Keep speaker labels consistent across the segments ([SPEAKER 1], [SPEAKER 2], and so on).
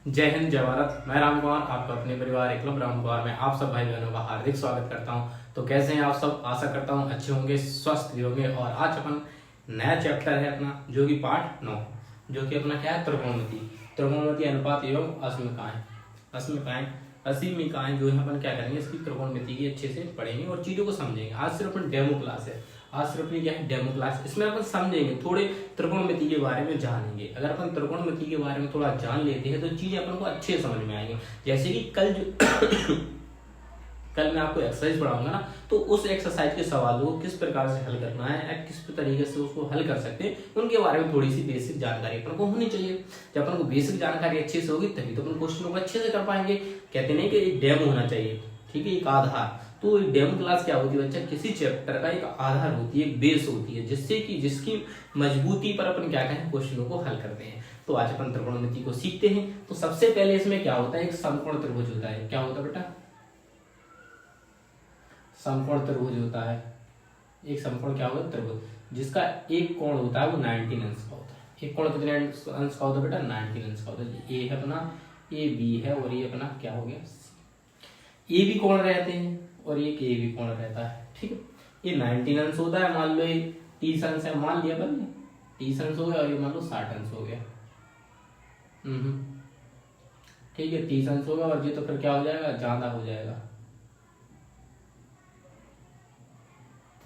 [SPEAKER 1] जय हिंद, जय भारत। मैं राम कुमार, आपका अपने परिवार एकलव्य राम कुमार में आप सब भाई बहनों का हार्दिक स्वागत करता हूं। तो कैसे हैं आप सब? आशा करता हूं अच्छे होंगे, स्वस्थ भी होंगे। और आज अपन नया चैप्टर है अपना, जो कि पार्ट 9, जो कि अपना क्या है, त्रिकोणमिति अनुपात एवं असीमिकाएं जो है अपन क्या करेंगे, इसकी त्रिकोणमिति की अच्छे से पढ़ेंगे और चीजों को समझेंगे। आज सिर्फ अपन डेमो क्लास है, आज सिर्फ अपनी क्या है, डेमो क्लास। इसमें अपन समझेंगे, थोड़े त्रिकोणमिति के बारे में जानेंगे। अगर अपन त्रिकोणमिति के बारे में थोड़ा जान लेते हैं तो चीजें अपन को अच्छे समझ में आएंगी। जैसे कि कल मैं आपको एक्सरसाइज पढ़ाऊंगा ना, तो उस एक्सरसाइज के सवालों को किस प्रकार से हल करना है या किस तरीके से उसको हल कर सकते हैं, उनके बारे में थोड़ी सी बेसिक जानकारी अपन को होनी चाहिए। जब अपन को बेसिक जानकारी अच्छे से होगी तभी तो अपन क्वेश्चनों को अच्छे से कर पाएंगे। कहते नहीं कि एक डेमो होना चाहिए, ठीक है, एक आधार। तो एक डेमो क्लास क्या होती है बच्चा? किसी चैप्टर का एक आधार होती है, एक बेस होती है, जिससे कि जिसकी मजबूती पर अपन क्या कहें, क्वेश्चनों को हल करते हैं। तो आज अपन त्रिकोणमिति को सीखते हैं। तो सबसे पहले इसमें क्या होता है, एक समकोण त्रिभुज होता है। क्या होता है बेटा? समकोण त्रिभुज होता है। एक समकोण क्या होता है? त्रिभुज, जिसका एक कोण होता है वो 19 अंश का होता है। एक कोण कितने अंश का होता है बेटा? 19 अंश का होता है। ए है अपना, ए बी है, और ये अपना क्या हो गया, सी। ए भी कोण रहते हैं और एक ए भी कोण रहता है, ठीक है। ये 19 अंश होता है। मान लो ये 30 अंश है, मान लिया अपन ने 30 अंश हो गया, और ये मान लो 60 अंश हो गया। ठीक है, 30 अंश होगा और ये तो फिर क्या हो जाएगा, ज्यादा हो जाएगा,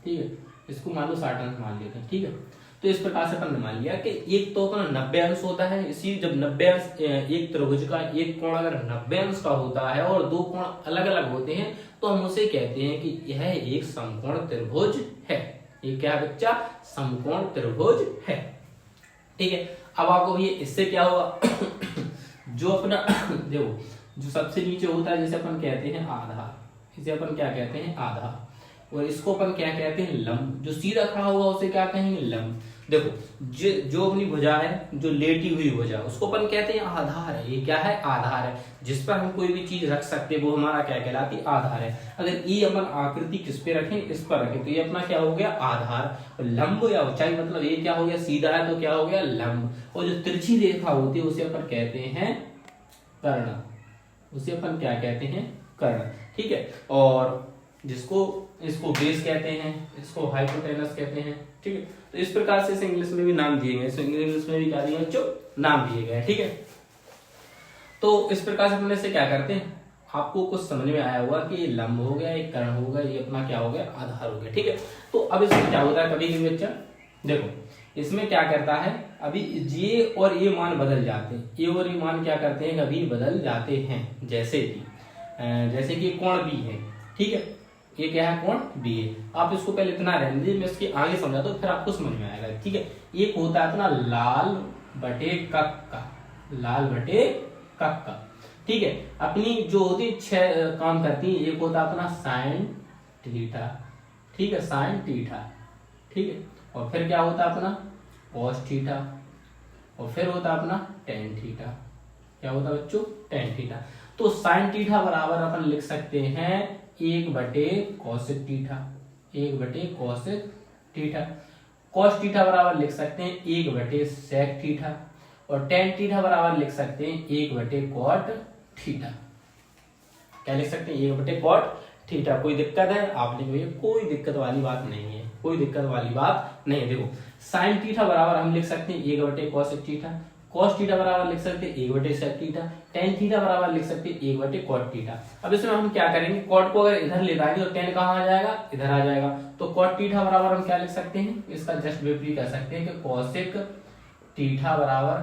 [SPEAKER 1] ठीक है। इसको मान लो 60 अंश मान लेते हैं, ठीक है। तो इस प्रकार से अपन ने मान लिया कि एक तो अपना 90 अंश होता है। इसी जब 90 अंश, एक त्रिभुज का एक कोण अगर 90 अंश का होता है और दो कोण अलग अलग होते हैं, तो हम उसे कहते हैं कि यह एक समकोण त्रिभुज है। ये क्या है बच्चा? समकोण त्रिभुज है, ठीक है। अब आपको ये इससे क्या हुआ जो अपना देखो, जो सबसे नीचे होता है जिसे अपन कहते हैं आधार, इसे अपन क्या कहते हैं, आधार। और इसको अपन क्या कहते हैं, लंब। जो सीधा खड़ा हुआ उसे क्या कहेंगे, लंब। देखो, जो अपनी भुजा है, जो लेटी हुई भुजा, उसको अपन कहते हैं आधार है। ये क्या है? आधार है, जिस पर हम कोई भी चीज रख सकते हैं, वो हमारा क्या कहलाती है, आधार है। अगर ये अपन आकृति किस पे रखें, इस पर रखें, तो ये अपना क्या हो गया, आधार। लंब या ऊंचाई, मतलब ये क्या हो गया, सीधा है तो क्या हो गया, लंब। और जो तिरछी रेखा होती है उसे अपन कहते हैं कर्ण। उसे अपन क्या कहते हैं, कर्ण, ठीक है। और इसको बेस कहते हैं, इसको हाइपोटेनस कहते हैं, ठीक है। तो इस प्रकार से इसे इंग्लिश में भी नाम दिए गए, इंग्लिश में भी क्या दिए, जो नाम दिए गए, ठीक है। तो इस प्रकार से अपने से क्या करते हैं, आपको कुछ समझ में आया होगा कि ये लंब हो गया, एक कर्ण होगा, ये अपना क्या हो गया, आधार हो गया, ठीक है। तो अब इसमें क्या होता है, कभी कभी बच्चा देखो, इसमें क्या करता है, अभी ये और ये मान बदल जाते हैं। ये और ये मान क्या करते हैं, कभी बदल जाते हैं। जैसे कि कोण बी है, ठीक है। ये क्या है, कोण बी है। आप इसको पहले इतना रहने दीजिए, मैं इसके आगे समझाता हूँ, फिर आपको समझ में आएगा, ठीक है। एक होता है अपना लाल बटे कक का, लाल बटे कक का, ठीक है। अपनी जो होती 6 काम करती है। एक होता है अपना साइन थीटा, ठीक है, साइन थीटा, ठीक है। और फिर क्या होता है अपना कॉस थीटा, और फिर होता है अपना टेन थीटा। क्या होता है बच्चों, टेन थीटा। तो साइन थीटा बराबर अपन लिख सकते हैं 1 बटे कॉसेक थीटा, 1 बटे कॉसेक थीटा। कॉस थीटा बराबर लिख सकते हैं 1 बटे सेक थीटा, और टेन थीटा बराबर लिख सकते हैं 1 बटे कॉट थीटा। क्या लिख सकते हैं, 1 बटे कॉट थीटा। कोई दिक्कत है? आप लिखोगे, कोई दिक्कत वाली बात नहीं है, कोई दिक्कत वाली बात नहीं है। देखो, साइन थीटा बराबर हम लिख सकते हैं 1 बटे कॉसेक थीटा, कॉस थीटा बराबर लिख सकते हैं 1 बटे सेक थीटा, टेन थीटा बराबर लिख सकते हैं 1 बटे कॉट थीटा। अब इसमें हम क्या करेंगे, कॉट को अगर इधर ले जाएंगे तो टेन कहाँ आ जाएगा, इधर आ जाएगा। तो कॉट थीटा बराबर हम क्या लिख सकते हैं, इसका जस्ट विपरीत कह सकते हैं कि कॉसेक थीटा बराबर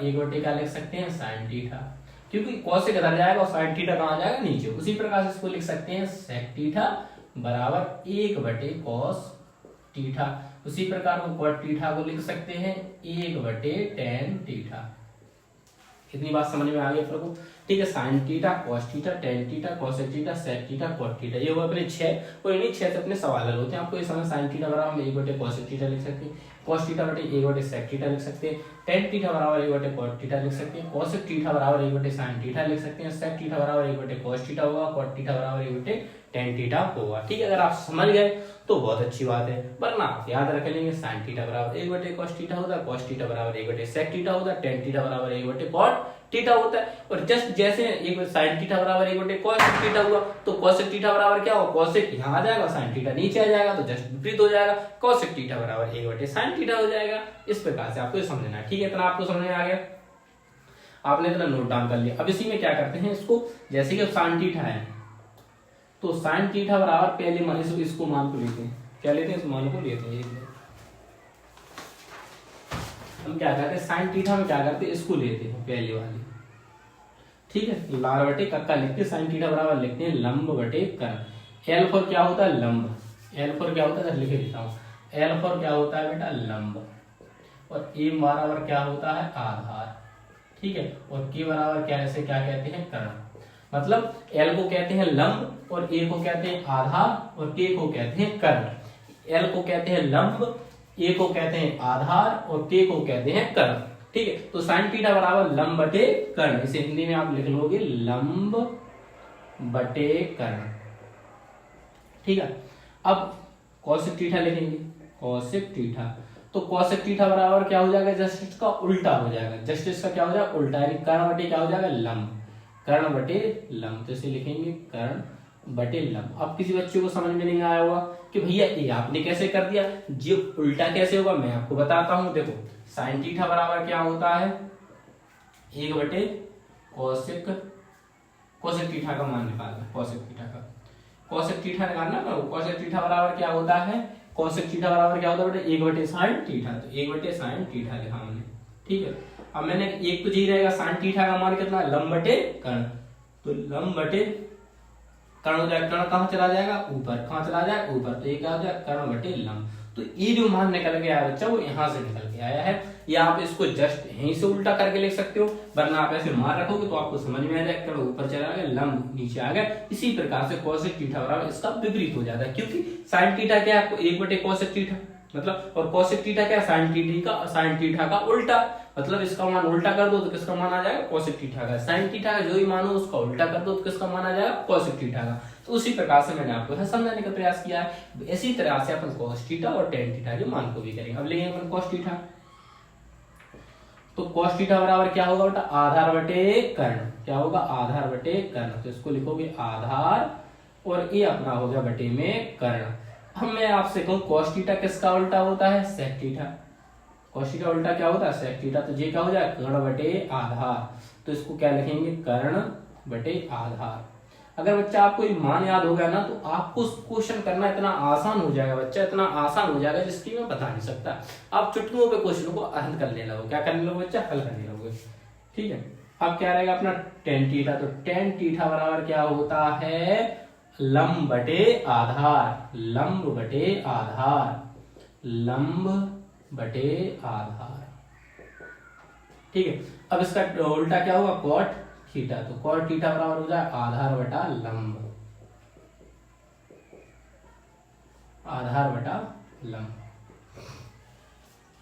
[SPEAKER 1] 1 बटे क्या लिख सकते हैं, साइन थीटा। क्योंकि कॉसेक इधर जाएगा और साइन थीटा कहाँ आ जाएगा, नीचे। उसी प्रकार से इसको लिख सकते हैं सेक थीटा बराबर 1 बटे कॉस थीटा। उसी प्रकार को कॉट थीटा को लिख सकते हैं 1 बटे टेन थीटा। इतनी बात समझ में आ गई आपको, ठीक है। Sine theta, cos theta, tan theta, cosec theta, sec theta, cot theta, ये वो अपने 6, और इन्हीं 6 से अपने सवाल हल होते हैं। आपको ये समझ, साइन थीटा बराबर हम 1 बटे कॉसेक थीटा लिख सकते हैं, कॉस थीटा बटे 1 बटे सेक थीटा लिख सकते हैं, टेन थीटा बराबर 1 बटे कॉट थीटा लिख सकते हैं, कॉसेक थीटा बराबर 1 बटे साइन थीटा लिख सकते हैं, सेक थीटा बराबर 1 बटे कॉस थीटा होगा, कॉट थीटा बराबर 1 बटे टेन थीटा होगा, ठीक है। अगर आप समझ गए तो बहुत अच्छी बात है। वरना आप याद रख लेंगे साइन थीटा बराबर 1/cos थीटा होता है, cos थीटा बराबर 1/sec थीटा होता है, tan थीटा बराबर 1/cot थीटा होता है। और जस्ट जैसे एक साइन थीटा बराबर 1/cos थीटा हुआ तो cos थीटा बराबर क्या होगा, cos यहाँ आ जाएगा, साइन थीटा नीचे आ जाएगा, तो जस्ट विपरीत हो जाएगा, cos थीटा बराबर 1/sin थीटा हो जाएगा। इस प्रकार से आपको समझना है, ठीक है। इतना आपको समझ में आ गया, आपने इतना नोट डाउन कर लिया। अब इसी में क्या करते हैं, इसको जैसे कि साइन थीटा है तो साइन थीटा बराबर पहले मान इसको मान को लेते हैं, क्या लेते हैं, इस मान को लेते हैं। हम क्या करते हैं, साइन थीटा में क्या करते हैं, इसको लेते हैं पहले वाली, ठीक है। लार बटे कक्का लिखते हैं, साइन थीटा बराबर लिखते हैं लंब बटे कर्ण। एल फॉर क्या होता है, लंब। एल फॉर क्या होता है, लिख देता हूं, एल फॉर क्या होता है बेटा, लंब। और ए बराबर क्या होता है, आधार, ठीक है। और के बराबर क्या, ऐसे क्या कहते हैं, कर्ण। मतलब एल को कहते हैं लंब और ए को कहते हैं आधार और के को कहते हैं कर्ण। एल को कहते हैं लंब, ए को कहते हैं आधार और के को कहते हैं कर्ण, ठीक है। तो साइन थीटा बराबर लंब बटे कर्ण, इसे हिंदी में आप लिख लोगे लंब बटे कर्ण, ठीक है। अब कौशिक थीटा लिखेंगे, कौशिक थीटा, तो कौशिक थीटा बराबर क्या हो जाएगा, जस्ट इसका उल्टा हो जाएगा, जस्ट इसका क्या हो जाएगा, उल्टा, यानी कर्ण बटे क्या हो जाएगा, लंब, कर्ण बटे लंब। तो इसे लिखेंगे कर्ण बटे लंब। अब किसी बच्चे को समझ में नहीं आया होगा कि भैया ये आपने कैसे कर दिया, जी उल्टा कैसे होगा, मैं आपको बताता हूं। देखो साइन थीटा बराबर क्या होता है, 1/कोसेक, कोसेक थीटा का मान निकालना, कोसेक थीटा का, कोसेक थीटा निकालना, कोसेक थीटा बराबर क्या होता है, कोसेक थीटा बराबर क्या होता है बेटा, 1/sin थीटा। तो 1/sin थीटा लिखा हमने, ठीक है। अब मैंने एक तो जी रहेगा, साइन थीटा का मान कितना, लंब बटे कर्ण, तो लंब बटे कर्ण हो जाएगा, कर्ण कहां चला जाएगा, ऊपर, कहां चला जाएगा, ऊपर, तो ये क्या हो जाएगा, कर्ण बटे लंब। तो ये जो मान निकल के आया बच्चा, वो यहाँ से निकल के आया है, या आप इसको जस्ट यहीं से उल्टा करके लिख सकते हो, वरना आप ऐसे मान रखोगे तो आपको समझ में आ जाएगा, कर्ण ऊपर चला गया, लंब नीचे आ गया। इसी प्रकार से कोसेक थीटा बराबर इसका विपरीत हो जाता है, क्योंकि साइन थीटा क्या है, 1/कोसेक थीटा मतलब, और कोसेक थीटा क्या है, साइन थीटा का उल्टा, मतलब इसका मान उल्टा कर दो तो किसका मान आ जाएगा, कोसेक थीटा का। साइन थीटा का जो ही मान हो उसका उल्टा कर दो तो किसका मान आ जाएगा, कोसेक थीटा का। तो उसी प्रकार से मैंने आपको समझाने का प्रयास किया है। इसी तरह से अपन कोस थीटा और टेन थीटा के मान को भी करेंगे। अब लेंगे अपन कोस थीटा, तो कोस थीटा बराबर क्या होगा बेटा, आधार बटे कर्ण, क्या होगा, आधार बटे कर्ण। तो इसको लिखोगे आधार और ये अपना हो गया बटे में कर्ण। अब मैं आपसे कहूं कोस थीटा किसका उल्टा होता है, सेक थीटा। कोस थीटा उल्टा क्या होता है, सेक थीटा। तो ये क्या हो जाए, कर्ण बटे आधार। तो इसको क्या लिखेंगे, कर्ण बटे आधार। अगर बच्चा आपको ये मान याद हो गया ना तो आपको क्वेश्चन करना इतना आसान हो जाएगा बच्चा, इतना आसान हो जाएगा जिसकी मैं बता नहीं सकता। आप चुटकियों पे क्वेश्चन को हल करने लगो, क्या करने लगो बच्चा, हल करने लगोगे, ठीक है। अब क्या रहेगा अपना टेन थीटा, तो टेन थीटा बराबर क्या होता है, लंब बटे आधार, लंब बटे आधार, लंब बटे आधार, ठीक है। अब इसका उल्टा क्या होगा, कॉट थीटा। तो कॉट थीटा बराबर हो जाए आधार बटा लंब, आधार बटा लंब।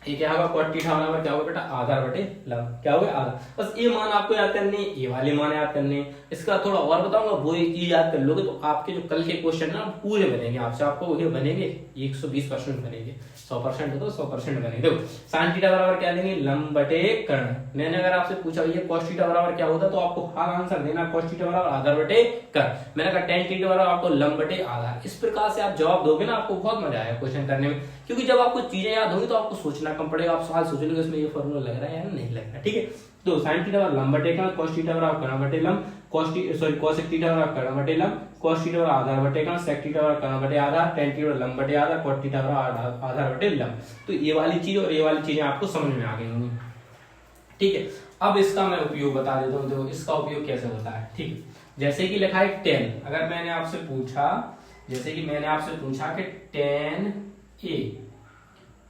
[SPEAKER 1] ये क्या होगा, कॉट थीटा बराबर क्या होगा बेटा, आधार बटे लंब, क्या होगा, आधार। बस ये मान आपको याद करने, ये वाले मान याद करने। इसका थोड़ा और बताऊंगा, वो एक चीज याद कर लोगे तो आपके जो कल के क्वेश्चन ना पूरे बनेंगे, आपसे आपको ये बनेंगे 120% बनेंगे, 100% तो 100% बनेंगे। देखो साइन थीटा बराबर क्या लेंगे, लंब बटे कर्ण। मैंने अगर आपसे पूछा ये कॉस थीटा बराबर क्या होता तो आपको हाँ आंसर देना, कॉस थीटा बराबर आधार बटे कर्ण। मैंने कहा टेन थीटा बराबर आपको लंब बटे आधार। इस प्रकार से आप जवाब दोगे ना, आपको बहुत मजा आएगा क्वेश्चन करने में, क्योंकि जब आपको चीजें याद होंगी तो आपको सोचना कम पड़ेगा, आप सवाल सोच लोगे इसमें ये फॉर्मूला लग रहा है या नहीं लग रहा है, ठीक है। तो साइन थीटा बराबर लंब बटे कर्ण, कॉस थीटा बराबर कर्ण बटे लंब, कोसेक थीटा बराबर कर्ण बटे लंब, कॉस थीटा बराबर आधार बटे कर्ण, सेक थीटा बराबर कर्ण बटे आधार, टेन थीटा लंब बटे आधार, कॉट थीटा बराबर आधार बटे लंब। तो ये वाली चीज और ये वाली चीजें आपको समझ में आ गई होंगी, ठीक है। अब इसका मैं उपयोग बता देता हूँ, देखो इसका उपयोग कैसे होता है, ठीक है। जैसे कि लिखा है 10, अगर मैंने आपसे पूछा, जैसे कि मैंने आपसे पूछा कि 10a,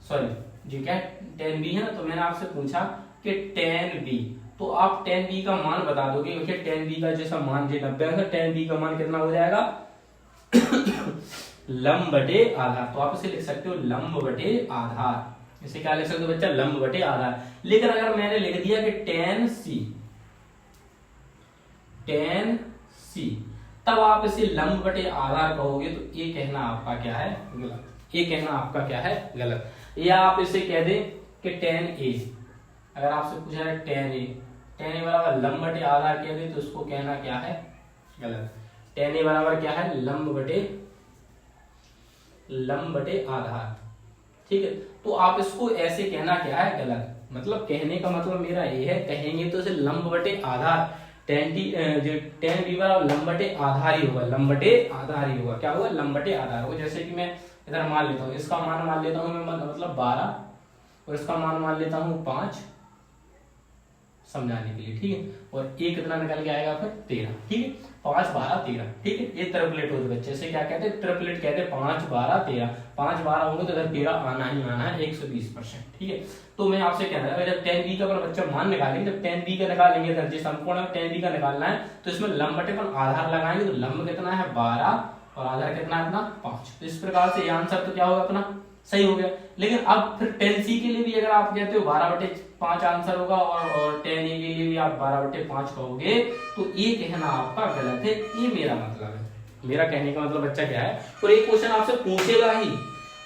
[SPEAKER 1] सॉरी जी क्या 10b है ना, तो मैंने आपसे पूछा कि 10b, तो आप 10b का मान बता दोगे। 10b का जैसा मान जो 90 है, 10b का मान कितना हो जाएगा लंब बटे आधार। तो आप इसे लिख सकते हो लंब बटे आधार। इसे क्या लिख सकते हो बच्चा, लंब बटे आधार। लेकिन अगर मैंने लिख दिया कि 10c, तब आप इसे लंब बटे आधार कहोगे तो ये कहना आपका क्या है, गलत। ये कहना आपका क्या है, गलत। या आप इसे कह दें कि tan a, अगर आपसे पूछा है tan a बराबर लंब बटे आधार कह दे तो उसको कहना क्या है, गलत। tan a बराबर क्या है, लंब बटे आधार, ठीक है। तो आप इसको ऐसे कहना क्या है, गलत। मतलब कहने का मतलब मेरा ये है, कहेंगे तो इसे लंब बटे आधार, tan b बराबर लंब बटे आधार ही होगा, लंब बटे आधार ही होगा। क्या होगा, लंब बटे आधार होगा। जैसे कि मैं इधर मान लेता हूँ, इसका मान मान लेता हूँ मैं मतलब 12 और इसका मान लेता हूँ 5 समझाने के लिए, ठीक है। और ये कितना निकल के आएगा फिर 13, ठीक है। 5 12 13, ठीक है। ये ट्रिपलेट होते बच्चे से क्या कहते हैं, ट्रिपलेट कहते हैं। 5 12 13, 5 12 होंगे तो इधर 13 आना ही आना है 120%, ठीक है। तो मैं आपसे कह रहा हूँ जब tan b का अपना बच्चा मान निकालेंगे, जब tan b का निकालेंगे इधर जिस समकोण है tan b का निकालना है तो इसमें लंब बटे पर आधार लगाएंगे तो लंब कितना है 12 और आधार कितना है अपना 5। तो इस प्रकार से ये आंसर तो क्या होगा अपना सही हो गया। लेकिन अब फिर tan c के लिए भी अगर आप कहते हो 12/5 आंसर होगा और tan a के लिए भी आप 12/5 कहोगे तो ये कहना आपका गलत है। ये मेरा मतलब है, मेरा कहने का मतलब बच्चा क्या है। और एक क्वेश्चन आपसे पूछेगा ही,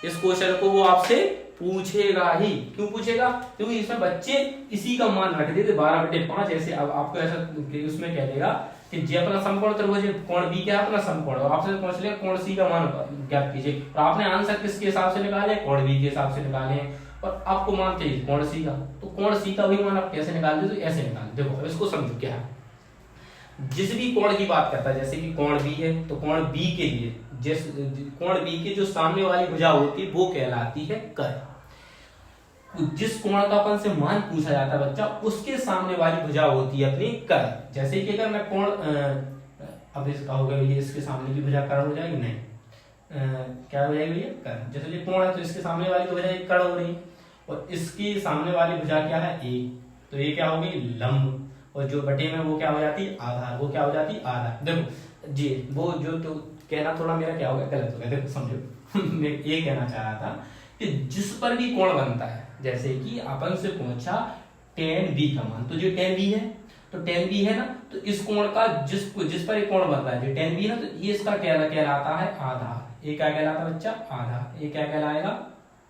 [SPEAKER 1] इस क्वेश्चन को वो आपसे पूछेगा ही। क्यों पूछेगा, क्योंकि इसमें बच्चे इसी का मान रख देते 12/5 ऐसे। अब आपको ऐसा उसमें कह देगा कि जे अपना समकोण त्रिभुज कोण बी क्या है अपना समकोण, और आपसे पूछ लिया कोण सी का मान ज्ञात कीजिए। तो आपने आंसर किसके हिसाब से निकाले, कोण बी के हिसाब से निकाले हैं, और आपको मान चाहिए कोण सी का। तो कोण सी का भी मान आप कैसे निकालते हो, तो ऐसे निकालते। देखो इसको समझो क्या है। जिस भी कोण की बात करता है, जैसे कि कोण बी है तो कोण बी के लिए जिस कोण बी के जो सामने वाली भुजा होती है वो कहलाती है कर। जिस कोण का अपन से मान पूछा जाता है बच्चा, उसके सामने वाली भुजा होती है अपनी कर। जैसे कि अगर मैं कोण अब इसका हो गया, इसके सामने की भुजा कर हो जाएगी, नहीं क्या हो जाएगी भैया, कर। जैसे ये कोण है तो इसके सामने वाली भुजा कर हो रही, और इसकी सामने वाली भुजा क्या है ए, तो ये क्या हो गई लंब, और जो बटे में वो क्या हो जाती है आधार, वो क्या हो जाती है आधार। देखो जी वो जो तो कहना थोड़ा मेरा क्या हो गया, गलत हो गया। देखो समझो मैं ये कहना चाह रहा था कि जिस पर भी कोण बनता है, जैसे कि अपन से पूछा tan b का मान, तो जो tan b है तो tan b है ना, तो इस कोण का जिस पर एक कोण बन रहा है जो tan b है ना, तो ये इसका क्या कहलाता है आधार। ये क्या कहलाता है बच्चा, आधार। ये क्या कहलाएगा,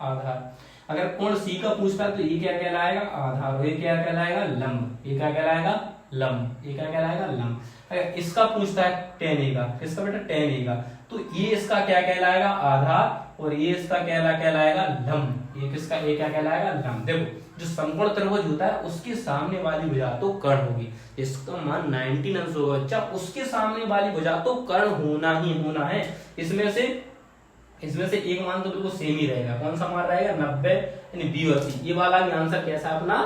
[SPEAKER 1] आधार। अगर कोण c का पूछता है तो ये क्या कहलाएगा, आधार। और ये क्या कहलाएगा, लंब। ये क्या कहलाएगा, लंब। ये क्या कहलाएगा, लंब। अगर इसका पूछता है tan a का, किसका बेटा tan a का, तो ये इसका क्या कहलाएगा, आधार, और ये इसका कहलाएगा लंब। ये किसका, ये क्या कहलाएगा, लंब। देखो जो समकोण त्रिभुज होता है उसके सामने वाली भुजा तो कर्ण होगी, इसका मान 19 अंश होगा बच्चा, उसके सामने वाली भुजा तो कर्ण होना ही होना है। इसमें से एक मान तो बिल्कुल सेम ही रहेगा। कौन सा मान रहेगा, 90, यानी बी और सी। ये वाला भी आंसर कैसा अपना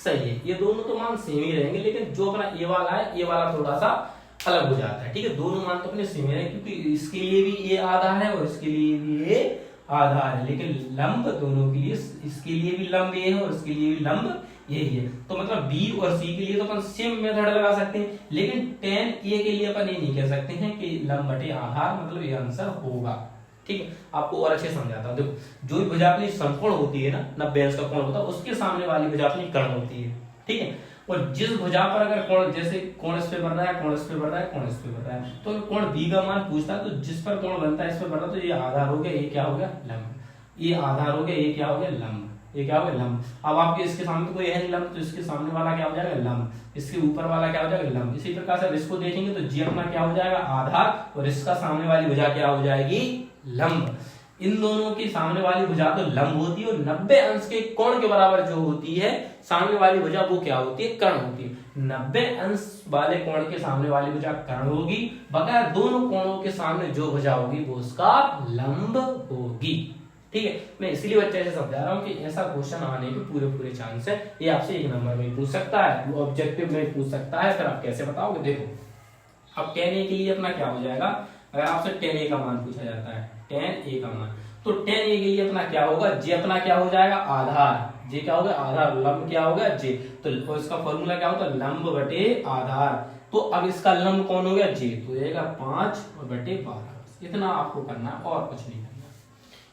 [SPEAKER 1] सही है। ये दोनों तो मान सेम ही रहेंगे, लेकिन जो अपना ये वाला है, ये वाला थोड़ा सा अलग हो जाता है, ठीक है। दोनों मान तो अपने सेम ही रहेंगे, क्योंकि इसके लिए भी ये आधार है और इसके लिए भी ये आधार है, लेकिन लंब दोनों के लिए, इसके लिए भी लंब ये है और इसके लिए भी लंब यही है। तो मतलब बी और सी के लिए तो अपन सेम मेथड लगा सकते हैं, लेकिन tan a के लिए अपन ये नहीं कह सकते हैं कि लंब बटे आधार, मतलब ये आंसर होगा, ठीक है। आपको और अच्छे समझाता हूँ। देखो जो भुजा अपनी समकोण होती है ना, 90 अंश का कोण होता है, उसके सामने वाली भुजा अपनी कर्ण होती है, ठीक है। और जिस भुजा पर अगर कोण, जैसे कोण इस पे बन रहा है, कोण इस पे बन रहा है, कोण इस पे बन रहा है, तो कोण बी का मान पूछता है, तो जिस पर कोण बनता है इस पे बन रहा है, तो ये आधार हो गया, ये क्या हो गया, लंब। ये आधार हो गया, ये क्या हो गया, लंब। ये क्या हो गया, लंब। अब आपके इसके सामने तो कोई है नहीं लंब, तो इसके सामने वाला क्या हो जाएगा, लंब। इसके ऊपर वाला क्या हो जाएगा, लंब। इसी प्रकार से इसको देखेंगे तो जी अपना क्या हो जाएगा, आधार, और इसका सामने वाली भुजा क्या हो जाएगी, लंब। इन दोनों की सामने वाली भुजा तो लंब होती है, और 90 अंश के कोण के बराबर जो होती है सामने वाली भुजा वो क्या होती है, कर्ण होती है। 90 अंश वाले कोण के सामने वाली भुजा कर्ण होगी, बगैर दोनों कोणों के सामने जो भुजा होगी वो उसका लंब होगी, ठीक है। मैं इसीलिए बच्चे से समझा रहा हूँ कि ऐसा क्वेश्चन आने के पूरे चांस है। ये आपसे 1 नंबर में पूछ सकता है, ऑब्जेक्टिव में पूछ सकता है, फिर आप कैसे बताओगे। देखो अब tan a के लिए अपना क्या हो जाएगा, अगर आपसे tan a का मान पूछा जाता है, tan a का मान, तो tan a के लिए अपना क्या होगा, j अपना क्या हो जाएगा, आधार। j क्या होगा, आधार। लंब क्या होगा, j। तो इसका फॉर्मूला क्या होता है, लंब बटे आधार। तो अब इसका लंब कौन हो गया, j, तो जाएगा 5 बटे 12। इतना आपको करना है और कुछ नहीं करना,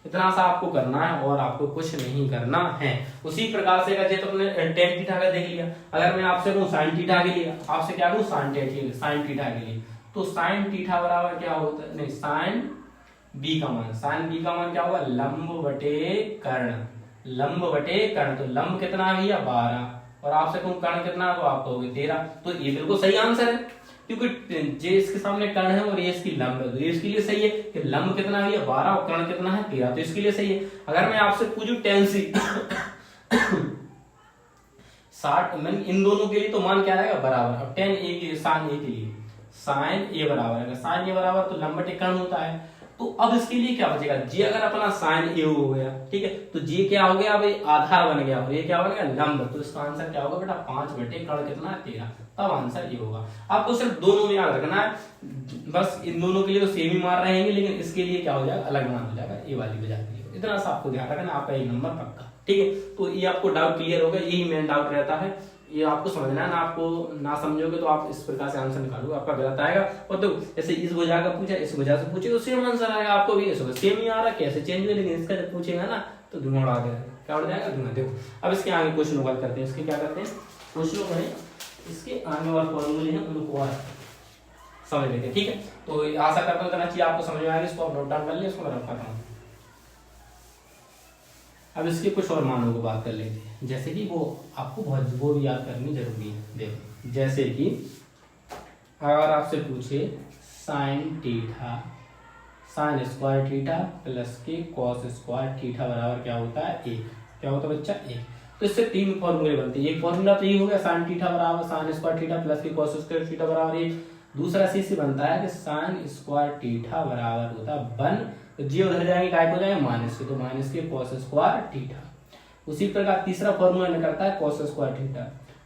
[SPEAKER 1] इतना सा आपको करना है और आपको कुछ नहीं करना है। उसी प्रकार से अगर तो अपने tan थीटा का देख लिया, अगर मैं आपसे कहूं sin थीटा के लिए, आपसे क्या कहूं sin थीटा के लिए, तो साइन थीटा बराबर क्या होता है, नहीं साइन बी का मान क्या होगा, लंब बटे कर्ण, तो लंब कितना है भैया 12, और आपसे कहूं कर्ण कितना, तो आप कहोगे 13। तो ये बिल्कुल सही आंसर है, क्योंकि जे इसके सामने कर्ण है और ये इसकी लंब है, तो ये इसके लिए सही है कि लंब कितना है भैया 12 और कर्ण कितना है 13, तो इसके लिए सही है। अगर मैं आपसे पूछूं tan सी 60, मैंने इन दोनों के लिए तो मान क्या रहेगा बराबर, अब tan ए के साइन ए के लिए साइन ए बराबर है, साइन ए बराबर तो लंब बटे कर्ण होता है। तो अब इसके लिए क्या बचेगा, जे अगर अपना साइन ए हो गया, ठीक है, तो जे क्या हो गया, अब आधार बन गया और ये क्या बन गया लंब, तो इसका आंसर क्या होगा बेटा 5 बटे कर्ण कितना 13, तब आंसर ये होगा। आपको सिर्फ दोनों में याद रखना है, बस इन दोनों के लिए तो सेम ही मार रहेंगे, लेकिन इसके लिए क्या हो जाएगा अलग मान हो जाएगा, ये वाली वजह के लिए इतना सा आपको ध्यान रखना, आपका एक नंबर पक्का, ठीक है। तो ये आपको डाउट क्लियर होगा, यही मेन डाउट रहता है, ये आपको समझना है ना, आपको ना समझोगे तो आप इस प्रकार से आंसर निकालोगे, आपका गलत आएगा। और तो जैसे इस वजह का पूछा, इस वजह से पूछे तो सेम आंसर आएगा, आपको भी सेम ही आ रहा है, कैसे चेंज हुआ, लेकिन इसका जब पूछेगा ना तो धुआं उड़ा देगा, क्या उड़ जाएगा धुआं। देखो अब इसके आगे क्वेश्चन हल करते हैं, इसके क्या करते हैं क्वेश्चनों को, इसके आगे और फॉर्मूले हैं उनको और समझ लेते हैं, ठीक है। तो आशा करता हूँ चाहिए आपको समझ में आएगा, इसको आप नोट डाउन कर लिया, इसको मैं रखता हूँ। अब इसके कुछ और मानों को बात कर लेते हैं, जैसे कि वो आपको बहुत वो भी याद करनी जरूरी है। देखो जैसे कि अगर आपसे पूछे sine theta, sine square theta plus के कॉस स्क्वायर थीटा बराबर क्या होता है 1, क्या होता है बच्चा 1, तो इससे 3 फॉर्मूले बनते हैं। एक फॉर्मूला तो ये हो गया साइन थीटा बराबर साइन स्क्वायर थीटा प्लस के कॉस स्क्वायर थीटा बराबर 1, दूसरा से बनता है कि साइन स्क्वायर थीटा बराबर होता है 1, तो जी उधर जाएंगे काय को जाएंगे माइनस के, तो माइनस के कॉस स्क्वायर थीटा। उसी प्रकार तीसरा फॉर्मूला निकलता है कॉस स्क्वायर थीटा,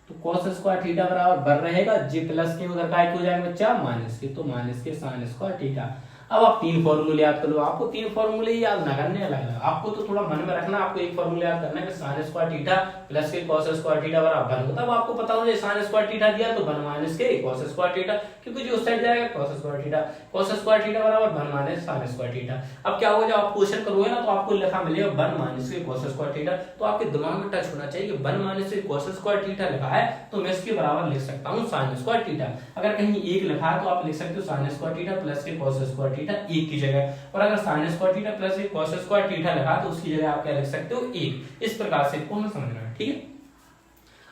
[SPEAKER 1] तो कॉस स्क्वायर थीटा बराबर 1 रहेगा, जी प्लस के उधर काय को जाएंगे बच्चा माइनस के, तो माइनस के साइन स्क्वायर थीटा। अब आप 3 फॉर्मूले याद कर लो, आपको 3 फॉर्मूले याद ना करने अलग, आपको तो थोड़ा मन में रखना, आपको एक फॉर्मूला याद करना है कि sin स्क्वायर थीटा प्लस के cos स्क्वायर थीटा बराबर 1 होता है। अब आपको पता हो जाए sin स्क्वायर थीटा दिया तो 1 माइनस के cos स्क्वायर थीटा, क्योंकि जो उस साइड जाएगा cos स्क्वायर थीटा बराबर 1 माइनस sin स्क्वायर थीटा। अब क्या होगा जब आप क्वेश्चन करोगे ना तो आपको लिखा मिलेगा 1 माइनस के cos स्क्वायर थीटा, तो आपके दिमाग में टच होना चाहिए कि 1 माइनस के cos स्क्वायर थीटा लिखा है तो मैं इसके बराबर लिख सकता हूं sin स्क्वायर थीटा। अगर कहीं 1 लिखा है तो आप लिख सकते हो sin स्क्वायर थीटा प्लस के cos स्क्वायर थीटा 1 की जगह, और अगर sin स्क्वायर थीटा प्लस के cos स्क्वायर थीटा लिखा तो उसकी जगह आप क्या लिख सकते हो 1। इस प्रकार से इसको हमें समझना है, ठीक है।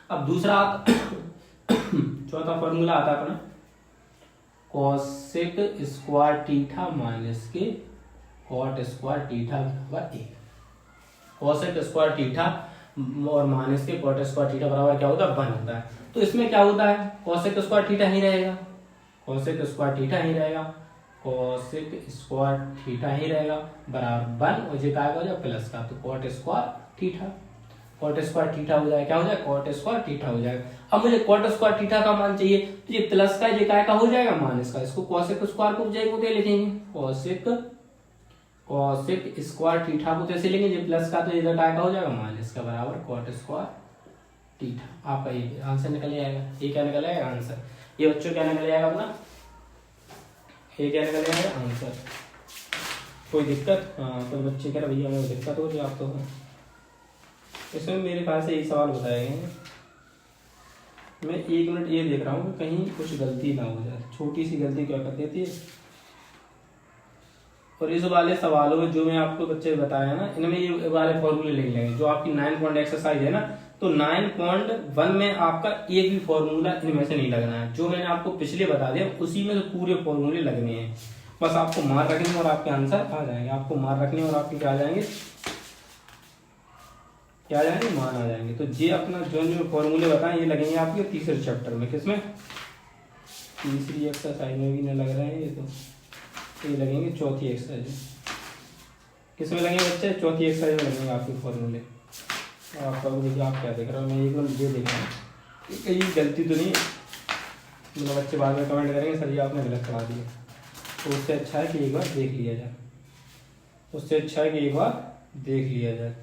[SPEAKER 1] अब दूसरा चौथा फॉर्मूला आता है अपना cosec स्क्वायर थीटा माइनस के cot स्क्वायर थीटा बराबर 1। cosec स्क्वायर थीटा और माइनस के cot स्क्वायर थीटा बराबर क्या होता है 1 होता है। तो इसमें क्या होता है cosec स्क्वायर थीटा ही रहेगा, cosec स्क्वायर थीटा ही रहेगा, cosec स्क्वायर थीटा ही रहेगा बराबर 1, और ये क्या हो जाएगा प्लस का, तो cot square theta, cot square theta हो जाएगा, क्या हो जाएगा cot स्क्वायर थीटा हो जाएगा। अब मुझे cot स्क्वायर थीटा का मान चाहिए, तो ये प्लस का ये काय का हो जाएगा माइनस का, इसको cosec स्क्वायर को बजाय को क्या लिखेंगे cosec स्क्वायर थीटा को कैसे लिखेंगे, ये प्लस का तो इधर काय का हो जाएगा माइनस का बराबर cot स्क्वायर थीटा। आपका ये आंसर निकल आएगा, ये क्या निकल आएगा आंसर, ये बच्चों क्या निकल आएगा अपना, ये क्या निकल आएगा आंसर। कोई दिक्कत, हाँ कोई बच्चे कह रहे भैया हमें दिक्कत हो रही है, आप तो इसमें मेरे ख्याल से एक सवाल बताए गए हैं, मैं 1 मिनट ये देख रहा हूँ कि कहीं कुछ गलती ना हो जाए, छोटी सी गलती क्या कर देती है। और इस वाले सवालों में जो मैं आपको बच्चे बताया ना, इनमें ये वाले फॉर्मूले लिख लेंगे, जो आपकी 9 पॉइंट एक्सरसाइज है ना, तो 9.1 में आपका एक भी फॉर्मूला इनमें से नहीं लगना है, जो मैंने आपको पिछले बता दिया उसी में तो पूरे फॉर्मूले लगने हैं, बस आपको मार रखने और आपके आंसर आ जाएंगे, आपको मार रखने और आपके क्या आ जाएंगे, क्या आ जाएंगे मान आ जाएंगे। तो ये अपना जो फॉर्मूले बताएं ये लगेंगे आपके तीसरे चैप्टर में, किसमें तीसरी एक्सरसाइज में भी नहीं लग रहे हैं ये, तो ये लगेंगे चौथी एक्सरसाइज में, किसमें लगेंगे बच्चे चौथी एक्सरसाइज में लगेंगे आपके फॉर्मूले। आपका देखिए आप क्या देख रहे हो, मैं एकदम ये देख रहा हूँ कहीं गलती तो नहीं, मतलब बच्चे बाद में कमेंट करेंगे सर ये आपने गलत करा दिया, तो उससे अच्छा है कि एक बार देख लिया जाए, उससे अच्छा है कि एक बार देख लिया जाए।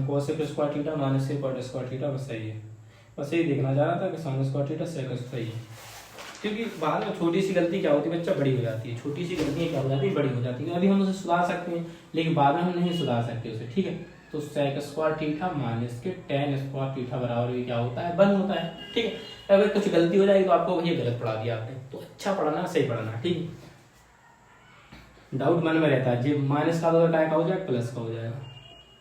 [SPEAKER 1] cosec स्क्वायर थीटा माइनस के cot स्क्वायर थीटा बस सही है, बस यही देखना चाह रहा था कि sin स्क्वायर थीटा sec सही है, क्योंकि बाद में छोटी सी गलती क्या होती है बच्चा बड़ी हो जाती है, छोटी सी गलतियाँ क्या हो जाती है बड़ी हो जाती है। अभी हम उसे सुधार सकते हैं लेकिन बाद में हम नहीं सुधार सकते उसे, ठीक है। तो sec स्क्वायर थीटा माइनस के tan स्क्वायर थीटा बराबर भी क्या होता है 1 होता है, ठीक है। अगर कुछ गलती हो जाएगी तो आपको वही गलत पढ़ा दिया आपने। तो अच्छा पढ़ना, सही पढ़ना, ठीक है। डाउट मन में रहता है, जी माइनस का तो क्या हो जाएगा, प्लस का हो जाएगा।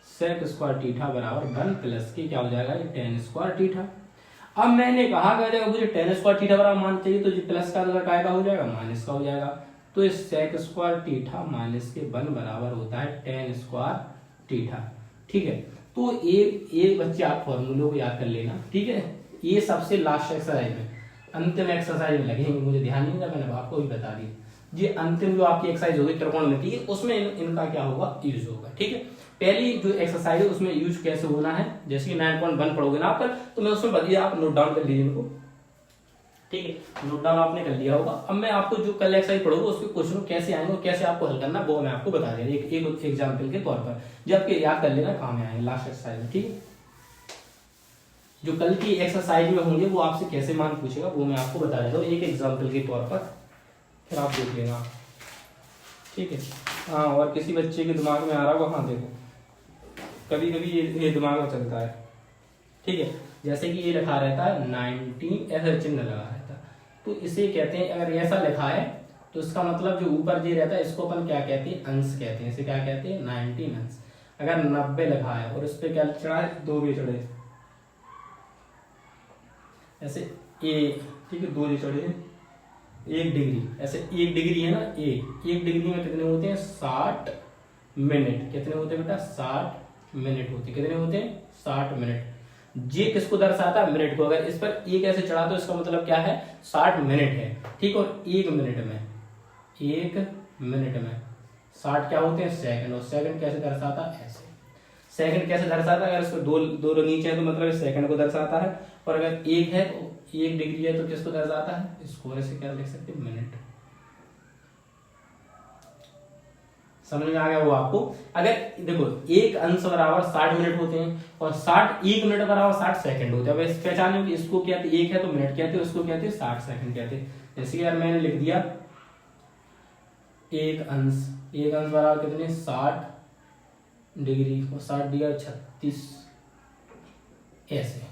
[SPEAKER 1] सेक स्क्वायर थीटा बराबर 1 प्लस की क्या हो जाएगा, टेन स्क्वायर थीटा। अब मैंने कहा कि मुझे टेन स्क्वायर थीटा बराबर मान चाहिए, तो जी प्लस का काय का हो जाएगा, माइनस का हो जाएगा। तो इस सेक स्क्वायर थीटा माइनस के 1 बराबर होता है टेन स्क्वायर थीटा, ठीक है। तो ये बच्चे आप फॉर्मूलों को याद कर लेना, ठीक है। ये सबसे लास्ट एक्सरसाइज में, अंतिम एक्सरसाइज में लगेंगे, मुझे ध्यान नहीं था, मैंने आपको भी बता दिया। ये अंतिम जो आपकी एक्सरसाइज होगी त्रिकोणमिति, उसमें इनका क्या होगा, यूज होगा, ठीक है। पहली जो एक्सरसाइज है उसमें यूज कैसे होना है, जैसे कि 9.1 पढ़ोगे ना आप कल, तो मैं उसमें बताइए, आप नोट डाउन कर लीजिए इनको, ठीक है। नोट डाउन आपने कर लिया होगा। अब मैं आपको जो कल एक्सरसाइज पढ़ूंगा उसके क्वेश्चन कैसे आएंगे और कैसे आपको हल करना, वो मैं आपको बता दे रहा हूं एक एग्जाम्पल के तौर पर, जब के याद कर लेना काम में आएंगे लास्ट एक्सरसाइज में, ठीक है। जो कल की एक्सरसाइज में होंगे वो आपसे कैसे मान पूछेगा वो मैं आपको बता देता हूँ एक एग्जाम्पल के तौर पर, फिर आप देख लेना, ठीक है। हाँ, और किसी बच्चे के दिमाग में आ रहा होगा, हाँ देखो कभी कभी ये दिमाग में चलता है, ठीक है। जैसे कि ये लिखा रहता है 19, ऐसा चिन्ह लगा रहता है, तो इसे कहते हैं, अगर ऐसा लिखा है तो इसका मतलब जो ऊपर जे रहता है इसको अपन क्या कहते हैं, अंश कहते हैं, इसे क्या कहते हैं, 19 अंश। अगर 90 लिखा है और इस पे क्या चढ़ा है, 2 भी चढ़े, ऐसे ए, ठीक है, 2 भी चढ़े, 1 डिग्री, ऐसे 1 डिग्री है ना, 1 डिग्री में कितने होते हैं, 60 मिनट। कितने होते हैं बेटा, 60 मिनट होते, कितने होते हैं, 60 मिनट। जे किसको दर्शाता है, मिनट को। अगर इस पर एक ऐसे चढ़ा तो इसका मतलब क्या है, 60 मिनट है, ठीक। और 1 मिनट में 60 क्या होते हैं, सेकंड। और सेकंड कैसे दर्शाता है, ऐसे। सेकंड कैसे दर्शाता है, अगर इसको दो नीचे है तो मतलब सेकंड को दर्शाता है, और अगर 1 है तो 1 डिग्री है तो किसको दर्शाता है, इसको। ऐसे क्या लिख सकते हैं, मिनट। समझ में आ गया वो आपको। अगर देखो 1 अंश बराबर 60 मिनट होते हैं और 1 मिनट बराबर 60 सेकंड होते हैं। अब इस पहचाने में इसको क्या कहते, 1 है तो मिनट कहते हैं, उसको कहते हैं 60 सेकंड कहते हैं। जैसे कि यार मैंने लिख दिया 1 अंश बराबर कितने, 60 डिग्री, और 60 डिग्री 36, ऐसे।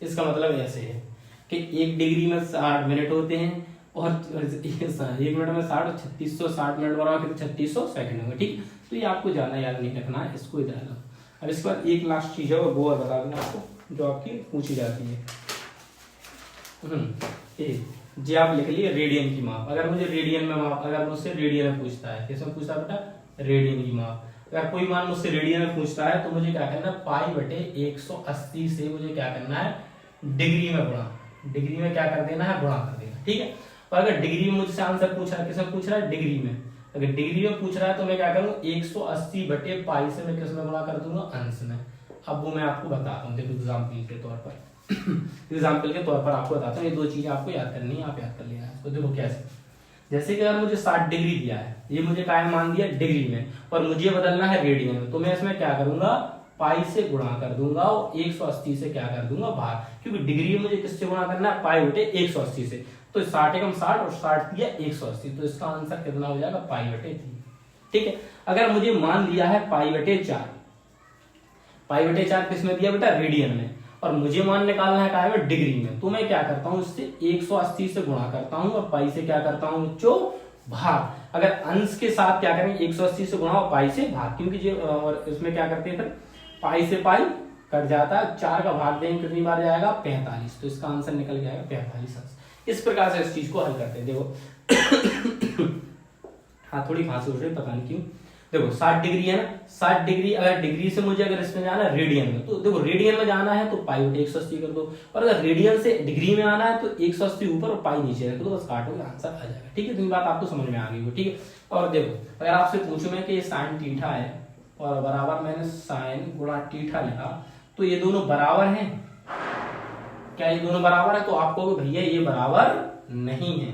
[SPEAKER 1] इसका मतलब ऐसे है कि 1 डिग्री में 60 मिनट होते हैं और 1 मिनट में 60 और 3660 मिनट बराबर 3600 सेकंड होंगे, ठीक। तो ये आपको ज्यादा याद नहीं रखना है, इसको इधर लो। अब इसके बाद एक लास्ट चीज है वो और बता देना आपको, जो आपकी पूछी जाती है। जी आप लिख लिए रेडियन की माप। अगर मुझे रेडियन में माप, अगर मुझसे रेडियन में पूछता है, किसमें पूछता है बेटा, रेडियन की माप। अगर कोई मान मुझसे रेडियन में पूछता है तो मुझे क्या करना है, π/180 से मुझे क्या करना है, डिग्री में गुणा, डिग्री में क्या कर देना है, गुणा कर देना, ठीक है। और अगर डिग्री में मुझसे आंसर पूछ रहा है, किसमें पूछ रहा है, डिग्री में। अगर डिग्री में पूछ रहा है तो मैं क्या करूंगा, 180/π से मैं किसमें गुणा कर दूंगा, अंश में। अब वो मैं आपको बताता हूँ, देखो एग्जाम्पल के तौर पर एग्जाम्पल के तौर पर आपको बताता हूँ। ये 2 चीजें आपको याद करनी है, आप याद कर लेना इसको। देखो कैसे, जैसे कि अगर मुझे 60 डिग्री दिया है, ये मुझे कायम मान दिया डिग्री में, और मुझे बदलना है रेडियन में, तो मैं इसमें क्या करूंगा, पाई से गुणा कर दूंगा और 180 से क्या कर दूंगा भाग, क्योंकि डिग्री में मुझे किससे गुणा करना है, π/180 से। तो 60 एकम 60 और 60 दिया 180, तो इसका आंसर कितना हो जाएगा, π/3, ठीक है। अगर मुझे मान लिया है π/4, π/4 किसमें दिया बेटा, रेडियन में, और मुझे मान निकालना है काय में, डिग्री में, तो मैं क्या करता हूं, इससे 180 से गुणा करता हूं और पाई से क्या करता हूं बच्चों, भाग। अगर अंश के साथ क्या करेंगे, 180 से गुणा और पाई से भाग, क्योंकि ये और इसमें क्या करते हैं, फिर पाई से पाई कट जाता है, 4 का भाग देंगे कितनी बार जाएगा, 45, तो इसका आंसर निकल जाएगा 45 अंश। इस प्रकार से इस चीज को हल करते हैं। देखो हाँ थोड़ी खांसी उठ रही, पता नहीं क्यों। देखो 60 डिग्री है ना, 60 डिग्री, अगर डिग्री से मुझे अगर इसमें जाना है रेडियन में, तो देखो रेडियन में जाना है तो π/180 कर दो, और अगर रेडियन से डिग्री में आना है तो 180 ऊपर और पाई नीचे रख दो, बस काटोगे आंसर आ जाएगा, ठीक है। तो ये बात आपको समझ में आ गई हो, ठीक है। और देखो अगर आपसे पूछूं मैं कि साइन थीटा है और बराबर मैंने साइन गुणा थीटा लिखा, तो ये दोनों बराबर हैं क्या, ये दोनों बराबर है, तो आप कहोगे भैया ये बराबर नहीं है,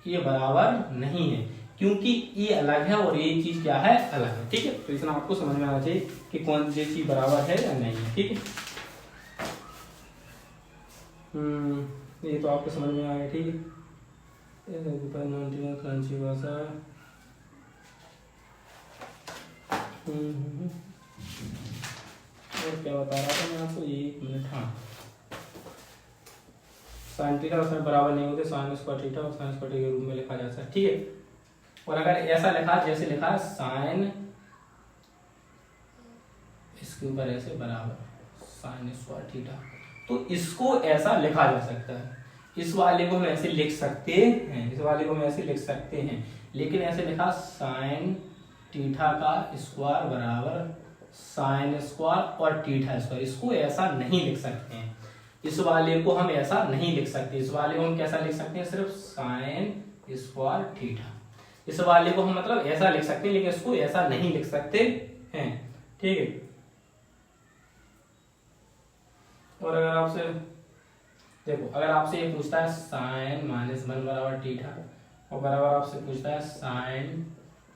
[SPEAKER 1] ये बराबर नहीं है, क्योंकि ये अलग है और ये चीज क्या है, अलग है, ठीक है। तो इतना आपको समझ में आना चाहिए कि कौन सी चीज बराबर है या नहीं है, ठीक है। ये तो आपको समझ में आ गया, ठीक है। और क्या बता रहा था मैं आपको, ये 1 मिनट, हाँ साइन थीटा और साइन बराबर नहीं होते, साइन स्क्वायर थीटा और साइन स्क्वायर थीटा के रूप में लिखा जा सकता है, ठीक है। और अगर ऐसा लिखा, जैसे लिखा है साइन, इसके ऊपर ऐसे बराबर साइन स्क्वायर थीटा, तो इसको ऐसा लिखा जा सकता है। इस वाले को हम ऐसे लिख सकते हैं, इस वाले को हम ऐसे लिख सकते हैं, लेकिन ऐसे लिखा साइन थीटा का स्क्वायर बराबर साइन स्क्वायर और थीटा स्क्वायर, इसको ऐसा नहीं लिख सकते हैं। इस वाले को हम ऐसा नहीं लिख सकते, इस वाले को हम कैसा लिख सकते हैं, सिर्फ साइन स्क्वायर थीटा। इस वाले को हम मतलब ऐसा लिख सकते हैं, लेकिन इसको ऐसा नहीं लिख सकते हैं, ठीक है। और अगर आपसे देखो, अगर आपसे ये पूछता है साइन माइनस 1 बराबर थीटा, और बराबर आपसे पूछता है साइन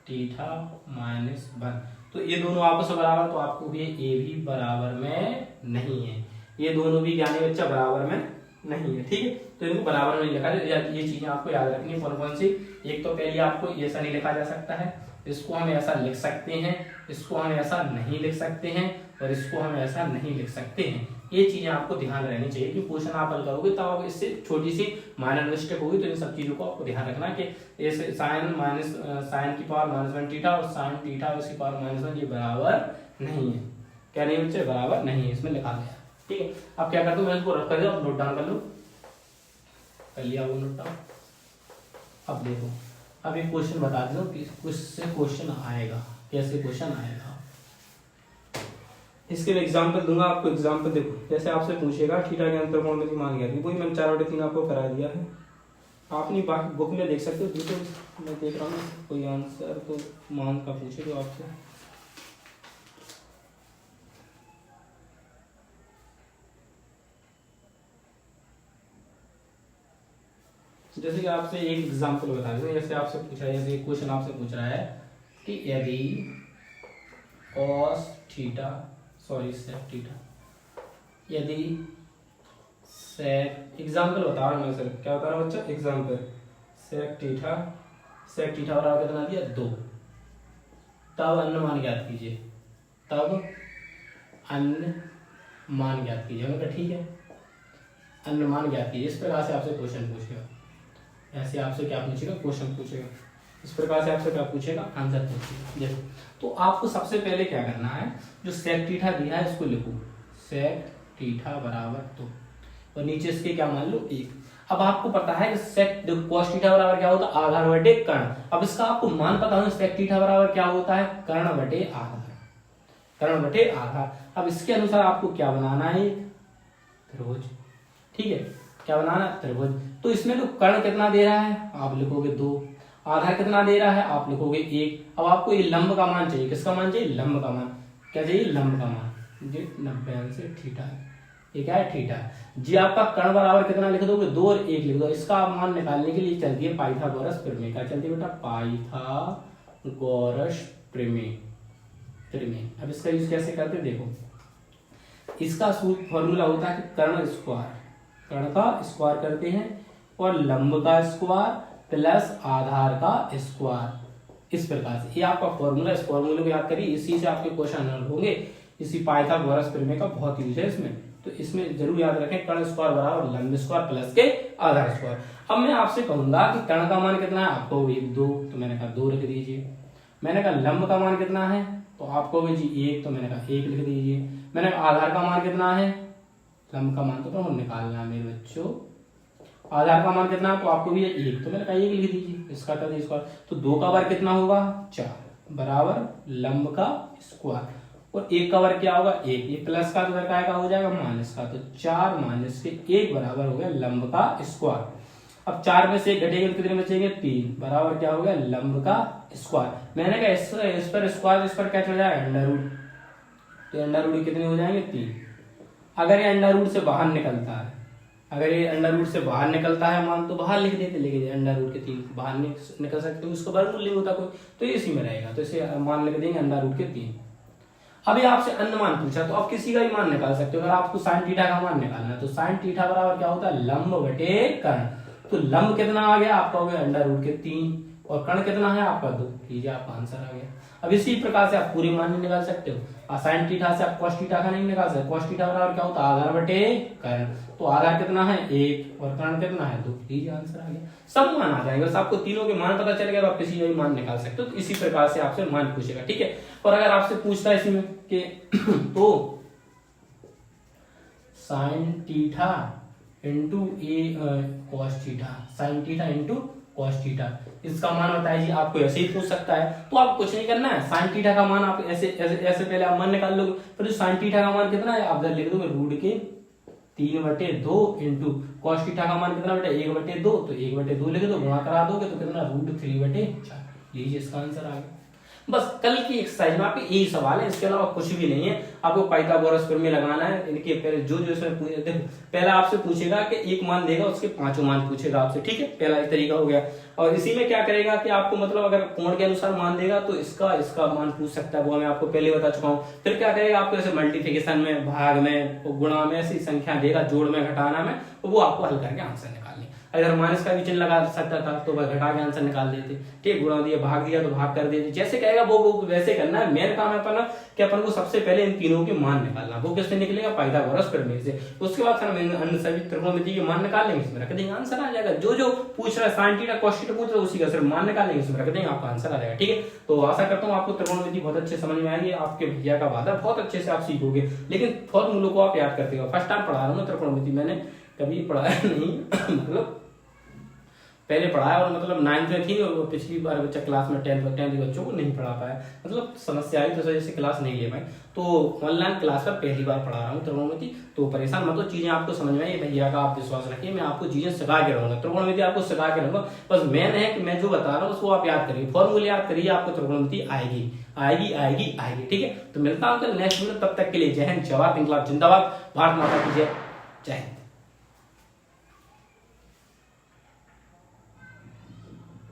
[SPEAKER 1] थीटा माइनस 1, तो ये दोनों आपस में बराबर, तो आपको भी ए भी बराबर में नहीं है, ये दोनों भी यानी बच्चा बराबर में नहीं है, ठीक है। तो इनको बराबर में नहीं लिखा जाए, ये चीजें आपको याद रखनी है। कौन कौन सी, एक तो पहले आपको ऐसा नहीं लिखा जा सकता है, इसको हम ऐसा लिख सकते हैं, इसको हम ऐसा नहीं लिख सकते हैं, और इसको हम ऐसा नहीं लिख सकते हैं। ये चीजें आपको ध्यान रहनी चाहिए कि क्वेश्चन आप हल करोगे तब आप इससे छोटी सी माइनर मिस्टेक होगी, तो इन सब चीजों को आपको ध्यान रखना कि ऐसे साइन की पावर -1 थीटा और साइन थीटा उसकी पावर -1 ये बराबर नहीं है, क्या नहीं बच्चे, बराबर नहीं है, इसमें लिखा गया, ठीक है। अब क्या करते हो, मैं इसको रख कर दो, नोट डाउन कर लो, कर लिया वो नोट डाउन। अब देखो, अब एक क्वेश्चन बता दो कि उससे क्वेश्चन आएगा, कैसे क्वेश्चन आएगा, इसके मैं एग्जांपल दूंगा आपको। एग्जांपल देखो, जैसे आपसे पूछेगा थीटा के अंतर्कोण में मान गया, वही मैंने 4/3 आपको करा दिया है, आपने बाकी बुक में देख सकते हो, देखो मैं देख रहा हूँ कोई आंसर तो मान का पूछे तो आपसे, जैसे कि आपसे एक एग्जांपल बता दें, जैसे आपसे पूछा है, जैसे क्वेश्चन आपसे पूछ रहा है कि यदि cos थीटा सेक थीटा, यदि सेक, एग्जांपल बता रहा हूँ मैं सर, क्या बता रहा हूँ बच्चा, एग्जांपल सेक थीटा बराबर कितना दिया 2, तब अन्य मान ज्ञात कीजिए, तब अन्य मान ज्ञात कीजिए। मैंने कहा ठीक है, अन्य मान ज्ञात कीजिए। इस प्रकार से आपसे क्वेश्चन पूछेगा, ऐसे आपसे क्या पूछेगा, क्वेश्चन पूछेगा, इस प्रकार से आपसे क्या पूछेगा, आंसर पूछेगा। देखो, तो आपको सबसे पहले क्या करना है, जो सेक थीटा दिया है इसको लिखो, सेक थीटा बराबर 2, और नीचे इसके क्या मान लो 1। अब आपको पता है कि सेक cos थीटा बराबर क्या होता है, आधार बटे कर्ण। अब इसका आपको मान पता है, सेक थीटा बराबर क्या होता है, कर्ण बटे आधार, कर्ण बटे आधार। अब इसके अनुसार आपको क्या बनाना है, त्रिभुज, ठीक है, क्या बनाना है, त्रिभुज। तो इसमें तो कर्ण कितना दे रहा है, आप लिखोगे 2, आधार कितना दे रहा है, आप लिखोगे 1। अब आपको ये लंब का मान चाहिए, किसका मान चाहिए, लंब का मान, क्या चाहिए, लंब का मान, ये 90 अंश से थीटा है, ये क्या है, थीटा। जी आपका कर्ण बराबर कितना लिख दोगे, 2 और 1 लिख दो। इसका आप मान निकालने के लिए चलती है पाइथागोरस प्रमेय, क्या चलती है बेटा, पाइथागोरस प्रमेय। अब इसका यूज कैसे करते देखो, इसका फॉर्मूला होता है कि कर्ण का स्क्वायर करते हैं और लंब का स्क्वायर प्लस आधार का स्क्वायर, इस प्रकार से ये आपका फॉर्मूला। इस फॉर्मूले को याद करिए, इसी से आपके क्वेश्चन हल होंगे। इसी पाइथागोरस प्रमेय का बहुत यूज है इसमें, तो इसमें जरूर याद रखें, कर्ण स्क्वायर बराबर लंब स्क्वायर प्लस के आधार स्क्वायर। अब मैं आपसे कहूंगा कि कर्ण का मान कितना है, आपको 1 2, तो मैंने कहा 2 लिख दीजिए। मैंने कहा लंब का मान कितना है, तो आपको जी 1, तो मैंने कहा 1 लिख दीजिए। मैंने कहा आधार का मान कितना है, लंब का मान तो प्रमुख निकालना है मेरे बच्चों, आधार का मान कितना है, तो आपको भी 1, तो मैंने कहा 1 लिख दीजिए। इसका कर दीजिए स्क्वायर, तो 2 का वर्ग कितना होगा, 4 बराबर लंब का स्क्वायर, और 1 का वर्ग क्या होगा 1, ये प्लस का वर्ग का हो जाएगा माइनस का, तो 4 माइनस के 1 बराबर हो गया लंब का स्क्वायर। अब 4 में से 1 घटेगा तो कितने बचेंगे, 3 बराबर क्या हो गया, लंब का स्क्वायर। मैंने कहा इस पर स्क्वायर, इस पर क्या चल जाएगा, अंडर रूट, तो अंडर रूट कितने हो जाएंगे, 3। अगर ये अंडर रूट से बाहर निकलता है, अगर ये अंडर रूट से बाहर निकलता है मान, तो बाहर लिख देते, लेकिन अंडर रूट के 3 बाहर निकल सकते हो, उसका वर्गमूल नहीं होता कोई, तो ये इसी में रहेगा, तो इसे मान लिख देंगे अंडर रूट के 3। अभी आपसे अन्य मान पूछा, तो आप किसी का भी मान निकाल सकते हो। अगर आपको साइन थीटा का मान निकालना है, तो साइन थीटा बराबर क्या होता है, लंब बटे कर्ण। तो लंब कितना आ गया आपका, हो गया अंडर रूट के 3, और कर्ण कितना है आपका 2, लीजिए आपका आंसर आ गया। अब इसी प्रकार से आप पूरी मान निकाल सकते हो। साइन थीटा से आप कॉस थीटा का नहीं निकाल सकते। कॉस थीटा बराबर क्या होता है, आधार बटे कर्ण। तो आधार कितना है 1 और कर्ण कितना है 2। लीजिए आंसर आ गया। सब मान आ जाएंगे, बस आपको तीनों के मान पता चल गया, आप किसी का भी मान निकाल सकते हो। तो इसी प्रकार से आपसे मान पूछेगा, ठीक है। और अगर आपसे पूछता है इसी में कि तो sine theta into A cos theta, sine theta into cos theta, इसका मान बताइए जी। आपको ऐसे ही पूछ सकता है, तो आप कुछ नहीं करना है, साइन थीटा का मान आप ऐसे ऐसे ऐसे पहले आप मान निकाल लोगे। फिर जो साइन थीटा का मान कितना है आप इधर लिख दोगे रूट के 3/2 इंटू कॉस थीटा का मान कितना बेटा 1/2, तो 1/2 लिख दो, गुणा करा दोगे तो कितना √3/4। लीजिए इसका आंसर आ गया। बस कल की एक्सरसाइज में आपके यही सवाल है, इसके अलावा कुछ भी नहीं है। आपको पाइथागोरस प्रमेय लगाना है। इनके पहले जो इसमें देखो, पहला आपसे पूछेगा कि एक मान देगा, उसके 5 मान पूछेगा आपसे, ठीक है। पहला एक तरीका हो गया। और इसी में क्या करेगा कि आपको मतलब अगर कोण के अनुसार मान देगा तो इसका मान पूछ सकता है, वो मैं आपको पहले बता चुका हूँ। फिर क्या करेगा, आपको ऐसे मल्टीप्लिकेशन में, भाग में, गुणा में, ऐसी संख्या देगा, जोड़ में, घटाना में, तो वो आपको हल करके आंसर निकालने। अगर माइनस का भी चिन्ह लगा सकता था तो वह घटा के आंसर निकाल देते, ठीक। गुणा दिया, भाग दिया तो भाग कर देते, जैसे कहेगा वो वैसे करना है। मेन काम है अपना कि अपन को सबसे पहले इन तीनों के मान निकालना। वो किससे निकलेगा, पाइथागोरस प्रमेय से। उसके बाद फिर अन्य सभी त्रिकोणमिति के मान निकाल लेंगे, इसमें रख देंगे, आंसर आ जाएगा। जो जो पूछ रहा है साइन थीटा कॉस थीटा पूछ रहा है उसी का सिर्फ मान निकालेंगे, इसमें रख देंगे, आपका आंसर आ जाएगा, ठीक है। तो आशा करता हूँ आपको त्रिकोणमिति बहुत अच्छे समझ में आएगी। आपके भैया का वादा बहुत अच्छे से आप सीखोगे, लेकिन फॉर्मूलों को आप याद करते हो। फर्स्ट टाइम पढ़ा रहा हूँ त्रिकोणमिति, मैंने कभी पढ़ाया नहीं मतलब पहले पढ़ाया, और मतलब 9th में थी, और पिछली बार बच्चा क्लास में 10th के बच्चों को नहीं पढ़ा पाया, मतलब समस्या आई तो इस वजह से क्लास नहीं ले पाए। तो ऑनलाइन क्लास पर पहली बार पढ़ा रहा हूँ त्रिकोणमिति। तो परेशान मत हो, चीजें आपको समझ में आई, भैया का आप विश्वास रखिए, मैं आपको चीजें सिखा के रहूंगा, त्रिकोणमिति आपको सिखा के रहूंगा। बस मेन है कि मैं जो बता रहा हूँ उसको आप याद करिए, फॉर्मूले याद करिए, आपको त्रिकोणमिति आएगी आएगी आएगी आएगी, ठीक है। तो मिलता हूँ कल नेक्स्ट वीडियो, तब तक के लिए जय हिंद, जवाहर, इंकलाब जिंदाबाद, भारत माता की जय, जय हिंद।